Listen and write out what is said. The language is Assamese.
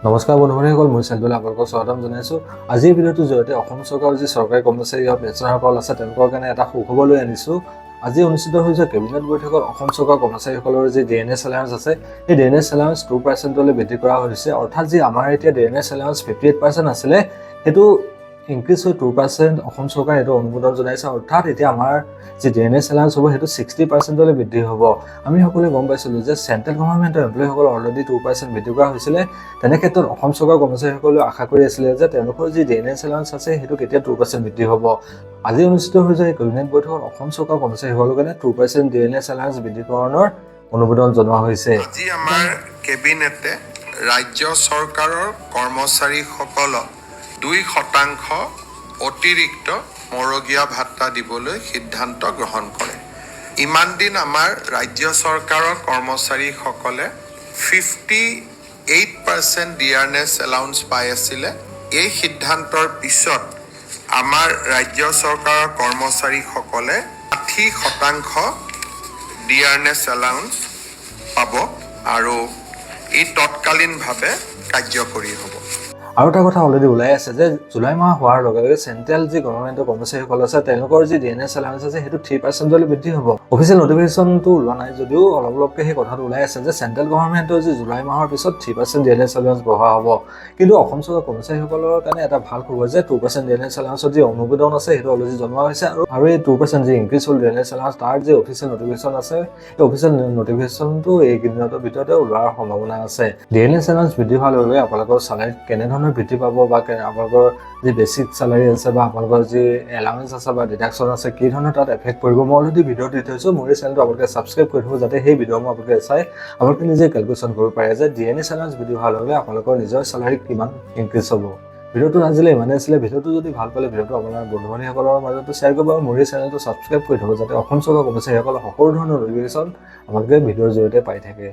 নমস্কাৰ বন্ধুসকল, মই চেণ্ট্ৰেল আপোনালোকক স্বাগতম জনাইছোঁ। আজিৰ ভিডিঅ'টোৰ জৰিয়তে অসম চৰকাৰৰ যি চৰকাৰী কৰ্মচাৰী আৰু পেঞ্চনাৰসকল আছে তেওঁলোকৰ কাৰণে এটা সুখবৰ লৈ আনিছোঁ। আজি অনুষ্ঠিত হৈছে কেবিনেট বৈঠকত অসম চৰকাৰৰ কৰ্মচাৰীসকলৰ যি ডিএনএছ এলাউন্স আছে, সেই ডিএনএছ এলাউন্স 2%লৈ বৃদ্ধি কৰা হৈছে। অৰ্থাৎ যি আমাৰ এতিয়া ডিএনএছ এলাউন্স 58% আছিলে, সেইটো ইনক্ৰিজ হৈ 2% অসম চৰকাৰে এইটো অনুমোদন জনাইছে। অৰ্থাৎ এতিয়া আমাৰ যি ডিএনএছ এলাউন্স হ'ব সেইটো 60%লৈ বৃদ্ধি হ'ব। আমি সকলোৱে গম পাইছিলোঁ যে চেণ্ট্ৰেল গভৰ্ণমেণ্টৰ এমপ্লয়ীসকলৰ অলৰেডি 2% বৃদ্ধি কৰা হৈছিলে। তেনে ক্ষেত্ৰত অসম চৰকাৰৰ কৰ্মচাৰীসকলেও আশা কৰি আছিলে যে তেওঁলোকৰ যি ডিএনএছ এলাউন্স আছে সেইটো কেতিয়া 2% বৃদ্ধি হ'ব। আজি অনুষ্ঠিত হৈছে এই কেবিনেট বৈঠকত অসম চৰকাৰৰ কৰ্মচাৰীসকলৰ কাৰণে 2% ডিএনএছ এলাউন্স বৃদ্ধিকৰণৰ অনুমোদন জনোৱা হৈছে। আজি আমাৰ কেবিনেটে ৰাজ্য চৰকাৰৰ কৰ্মচাৰীসকলক 2% অতিৰিক্ত মৰগীয়া ভাত্তা দিবলৈ সিদ্ধান্ত গ্ৰহণ কৰে। ইমান দিন আমাৰ ৰাজ্য চৰকাৰৰ কৰ্মচাৰীসকলে 58% ডিয়াৰনেছ এলাউন্স পাই আছিলে। এই সিদ্ধান্তৰ পিছত আমাৰ ৰাজ্য চৰকাৰৰ কৰ্মচাৰীসকলে 60% ডিয়াৰনেছ এলাউন্স পাব আৰু ই তৎকালীনভাৱে কাৰ্যকৰী হ'ব। আৰু এটা কথা অলৰেডি ওলাই আছে যে জুলাই মাহ হোৱাৰ লগে লগে চেণ্ট্ৰেল যি গভৰ্ণমেণ্টৰ কৰ্মচাৰীসকল আছে তেওঁলোকৰ যি ডিএনএছ এলাউন্স আছে সেইটো 3%লৈ বৃদ্ধি হ'ব। অফিচিয়েল নটিফিকেশ্যনটো ওলোৱা নাই যদিও অলপকৈ সেই কথাটো ওলাই আছে যে চেণ্ট্ৰেল গভৰ্ণমেণ্টৰ যি জুলাই মাহৰ পিছত 3% ডিএনএছ এলাউন্স বঢ়োৱা হ'ব। কিন্তু অসম চৰকাৰৰ কৰ্মচাৰীসকলৰ কাৰণে এটা ভাল খবৰ যে 2% ডিএনএছ এলাউন্সৰ যি অনুমোদন আছে সেইটো অলৰেডি জনোৱা হৈছে। আৰু এই 2% যি ইনক্ৰিজ হ'ল ডিএনএছ এলাউন্স তাৰ যি অফিচিয়েল নটিফিকেশ্যন আছে, সেই অফিচিয়েল নটিফিকেশ্যনটো এইকেইদিনৰ ভিতৰতে ওলোৱাৰ সম্ভাৱনা আছে। ডিএনএছ এলাউন্স বৃদ্ধি হোৱাৰ লগে লগে আপোনালোকৰ চেলাৰীত কেনেধৰণৰ বৃদ্ধি পাব বা আপোনালোকৰ যি বেছিক চেলাৰী আছে বা আপোনালোকৰ যি এলাউন্স আছে বা ডিডাকশ্যন আছে কি ধৰণৰ তাত এফেক্ট পৰিব, মই অলৰেডি ভিডিঅ' দি থৈছোঁ। মোৰ এই চেনেলটো আপোনালোকে ছাবস্ক্ৰাইব কৰি থ'ব যাতে সেই ভিডিঅ'সমূহ আপোনালোকে চাই আপোনালোকে নিজে কেলকুলেশ্যন কৰিব পাৰে যে ডিএনএছ এলাউন্স বৃদ্ধি হোৱাৰ লগে লগে আপোনালোকৰ নিজৰ চেলাৰী কিমান ইনক্ৰিজ হ'ব। ভিডিঅ'টো আজিলৈ ইমানেই আছিলে। ভিডিঅ'টো যদি ভাল পালে ভিডিঅ'টো আপোনাৰ বন্ধু বান্ধৱীসকলৰ মাজতো শ্বেয়াৰ কৰিব আৰু মোৰ এই চেনেলটো ছাবস্ক্ৰাইব কৰি থ'ব যাতে অসম চৰকাৰৰ কৰ্মচাৰীসকলৰ সকলো ধৰণৰ নটিফিকেশ্যন আপোনালোকে ভিডিঅ'ৰ জৰিয়তে পাই থাকে।